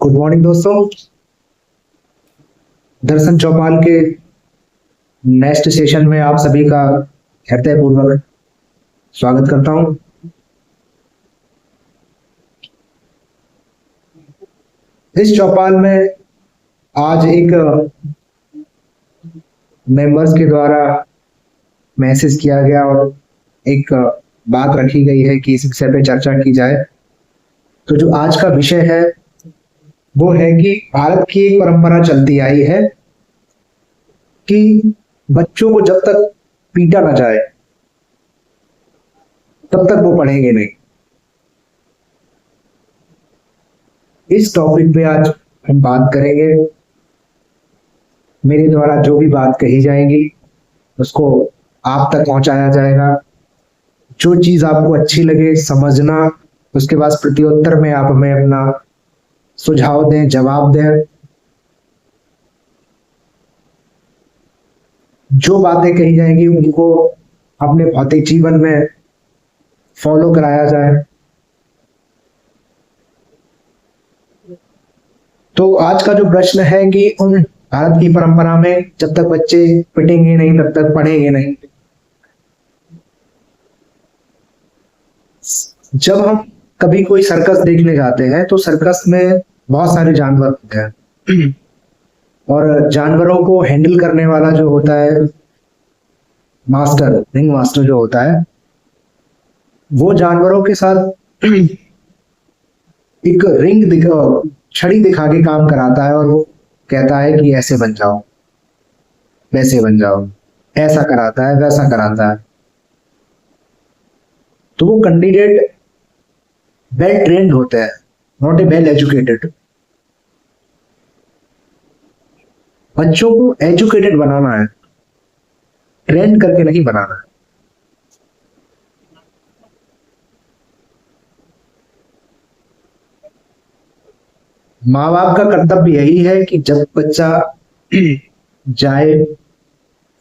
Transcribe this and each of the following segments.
Good morning दोस्तों। दर्शन चौपाल के next session में आप सभी का हृदयपूर्वक स्वागत करता हूं। इस चौपाल में आज एक मेंबर्स के द्वारा मैसेज किया गया और एक बात रखी गई है कि इस विषय पे चर्चा की जाए। तो जो आज का विषय है वो है कि भारत की एक परंपरा चलती आई है कि बच्चों को जब तक पीटा ना जाए तब तक वो पढ़ेंगे नहीं। इस टॉपिक पे आज हम बात करेंगे। मेरे द्वारा जो भी बात कही जाएगी उसको आप तक पहुंचाया जाएगा। जो चीज आपको अच्छी लगे समझना, उसके बाद प्रत्युत्तर में आप हमें अपना सुझाव दें, जवाब दें। जो बातें कही जाएंगी उनको अपने भौतिक जीवन में फॉलो कराया जाए। तो आज का जो प्रश्न है कि उन भारत की परंपरा में जब तक बच्चे पिटेंगे नहीं तब तक पढ़ेंगे नहीं। जब हम कभी कोई सर्कस देखने जाते हैं तो सर्कस में बहुत सारे जानवर होते हैं और जानवरों को हैंडल करने वाला जो होता है मास्टर, रिंग मास्टर जो होता है, वो जानवरों के साथ एक छड़ी दिखा के काम कराता है और वो कहता है कि ऐसे बन जाओ, वैसे बन जाओ, ऐसा कराता है, वैसा कराता है। तो वो कैंडिडेट वेल ट्रेन्ड होते हैं, नॉट ए वेल एजुकेटेड। बच्चों को एजुकेटेड बनाना है, ट्रेंड करके नहीं बनाना है। माँ बाप का कर्तव्य यही है कि जब बच्चा जाए,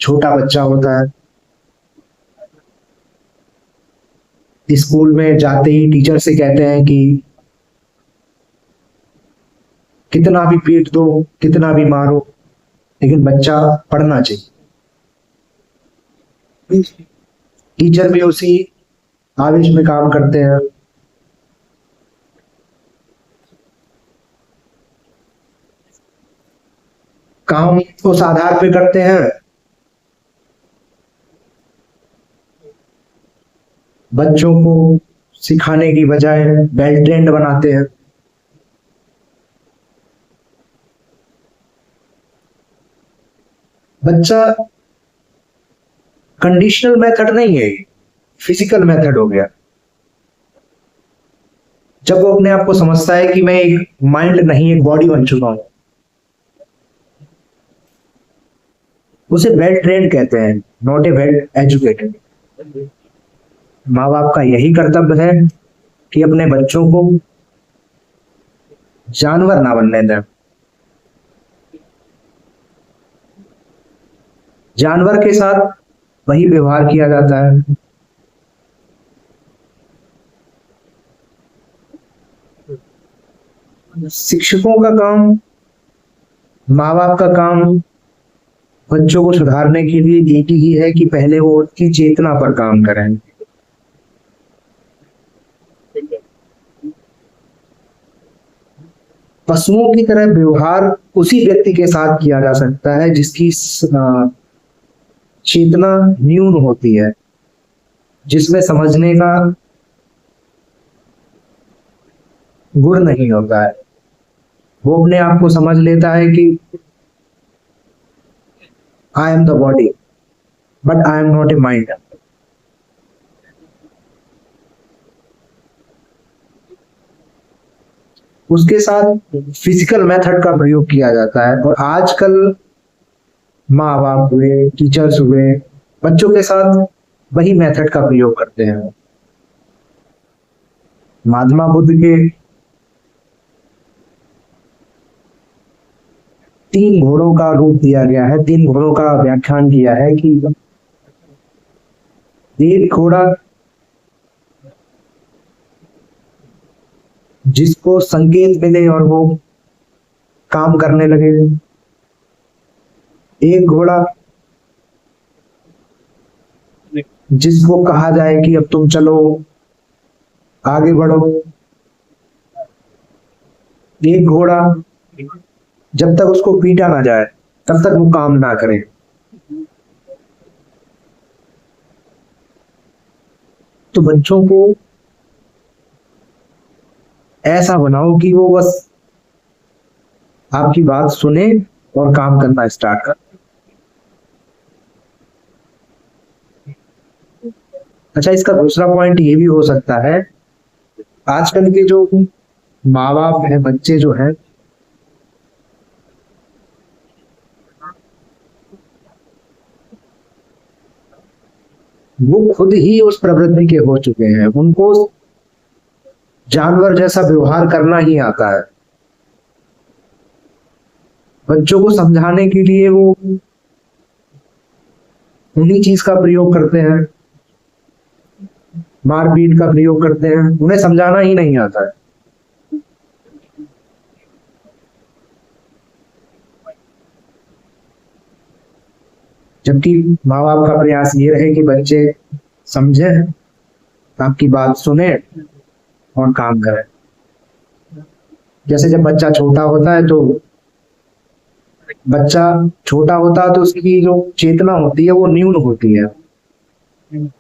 छोटा बच्चा होता है, स्कूल में जाते ही टीचर से कहते हैं कि कितना भी पीट दो, कितना भी मारो, लेकिन बच्चा पढ़ना चाहिए। टीचर भी उसी आवेश में काम करते हैं। काम उस आधार पे करते हैं। बच्चों को सिखाने की बजाय वेल ट्रेंड बनाते हैं। बच्चा कंडीशनल मेथड नहीं है, फिजिकल मेथड हो गया। जब वो अपने आप को समझता है कि मैं एक माइंड नहीं एक बॉडी बन चुका हूं, उसे वेल ट्रेंड कहते हैं, नॉट ए वेल एजुकेटेड। माँ बाप का यही कर्तव्य है कि अपने बच्चों को जानवर ना बनने दें। जानवर के साथ वही व्यवहार किया जाता है। शिक्षकों का काम, माँ बाप का काम बच्चों को सुधारने के लिए एक ही है कि पहले वो उसकी चेतना पर काम करें। पशुओं की तरह व्यवहार उसी व्यक्ति के साथ किया जा सकता है जिसकी चेतना न्यून होती है, जिसमें समझने का गुण नहीं होता है। वो अपने आप को समझ लेता है कि I am the body but I am not a mind. उसके साथ फिजिकल मेथड का प्रयोग किया जाता है और आजकल माँ बाप हुए, टीचर्स हुए, बच्चों के साथ वही मेथड का प्रयोग करते हैं। महात्मा बुद्ध के 3 घोड़ों का रूप दिया गया है, 3 घोड़ों का व्याख्यान किया है कि एक घोड़ा जिसको संकेत मिले और वो काम करने लगे। एक घोड़ा जिसको कहा जाए कि अब तुम चलो आगे बढ़ो, एक घोड़ा जब तक उसको पीटा ना जाए तब तक वो काम ना करे। तो बच्चों को ऐसा बनाओ कि वो बस आपकी बात सुने और काम करना स्टार्ट कर। अच्छा, इसका दूसरा पॉइंट ये भी हो सकता है, आजकल के जो माँ बाप है, बच्चे जो हैं, वो खुद ही उस प्रवृत्ति के हो चुके हैं। उनको जानवर जैसा व्यवहार करना ही आता है। बच्चों को समझाने के लिए वो उन्हीं चीज का प्रयोग करते हैं, मारपीट का प्रयोग करते हैं। उन्हें समझाना ही नहीं आता है। जबकि माँ बाप का प्रयास ये रहे कि बच्चे समझे, आपकी बात सुने और काम करें। जैसे जब बच्चा छोटा होता है तो उसकी जो चेतना होती है वो न्यून होती है,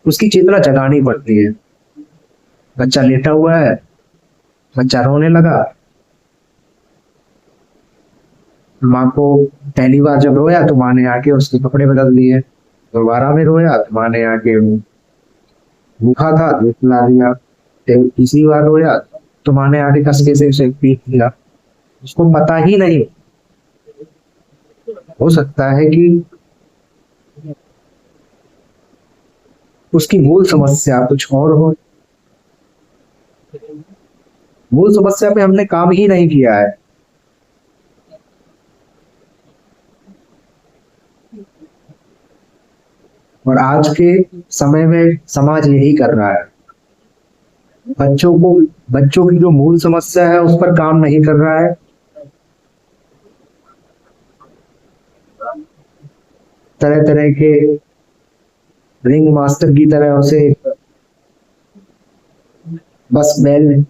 उसकी चेतना जगानी पड़ती है। बच्चा लेटा हुआ है, बच्चा रोने लगा, माँ को पहली बार जब रोया तो माँ ने आके उसके कपड़े बदल दिए। दोबारा में रोया तो माँ ने आके, भूखा था दूध पिला दिया। फिर तीसरी बार रोया तो माँ ने आके कसके से उसे पीट दिया। उसको पता ही नहीं। हो सकता है कि उसकी मूल समस्या कुछ और हो। मूल समस्या पे हमने काम ही नहीं किया है। और आज के समय में समाज यही कर रहा है। बच्चों की जो मूल समस्या है उस पर काम नहीं कर रहा है। तरह तरह के रिंग मास्टर की तरह उसे बस वेल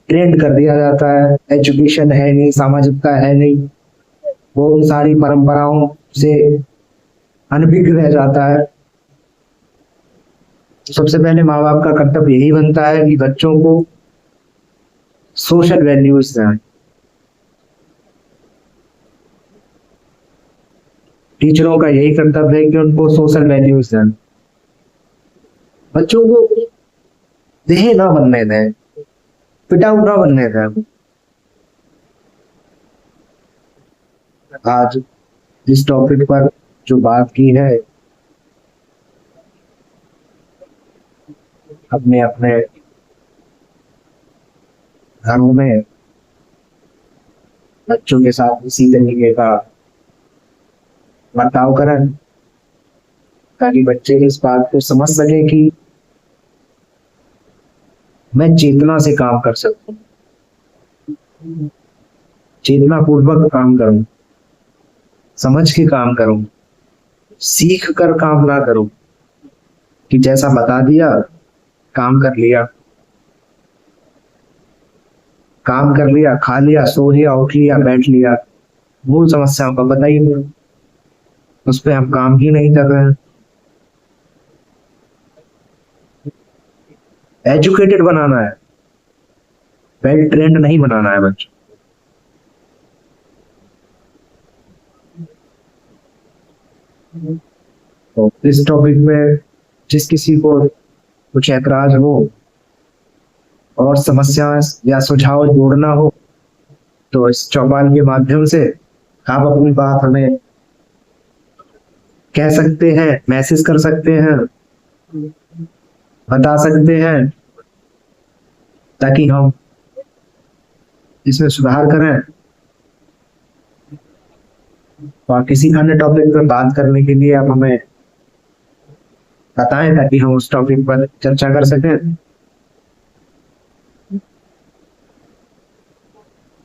ट्रेंड कर दिया जाता है। एजुकेशन है नहीं, सामाजिकता है नहीं, वो उन सारी परंपराओं से अनभिज्ञ रह जाता है। सबसे पहले माँ बाप का कर्तव्य यही बनता है कि बच्चों को सोशल वैल्यूज दें। टीचरों का यही कर्तव्य है कि उनको सोशल वैल्यूज दें। बच्चों को देह ना बनने दें, पिटाऊ ना बनने दें। आज इस टॉपिक पर जो बात की है, अपने अपने घरों में बच्चों के साथ इसी तरीके का बर्ताव करें, ताकि बच्चे इस बात को समझ सके कि मैं चेतना से काम कर सकता हूँ, चेतना पूर्वक काम करूं, समझ के काम करूं, सीख कर काम ना करूं कि जैसा बता दिया काम कर लिया, खा लिया, सो लिया, उठ लिया, बैठ लिया। मूल समस्याओं का पता ही नहीं, उस पर हम काम ही नहीं कर रहे हैं। एजुकेटेड बनाना है, वेल ट्रेंड नहीं बनाना है बच्चों। तो इस टॉपिक में जिस किसी को कुछ ऐतराज हो और समस्या या सुझाव जोड़ना हो तो इस चौपाल के माध्यम से आप अपनी बात हमें कह सकते हैं, मैसेज कर सकते हैं, बता सकते हैं, ताकि हम इसमें सुधार करें। और किसी अन्य टॉपिक पर बात करने के लिए आप हमें बताएं ताकि हम उस टॉपिक पर चर्चा कर सकें।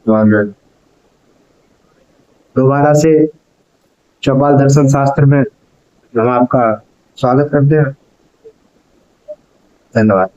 तो दोबारा से चौपाल दर्शन शास्त्र में हम आपका स्वागत करते हैं। धन्यवाद।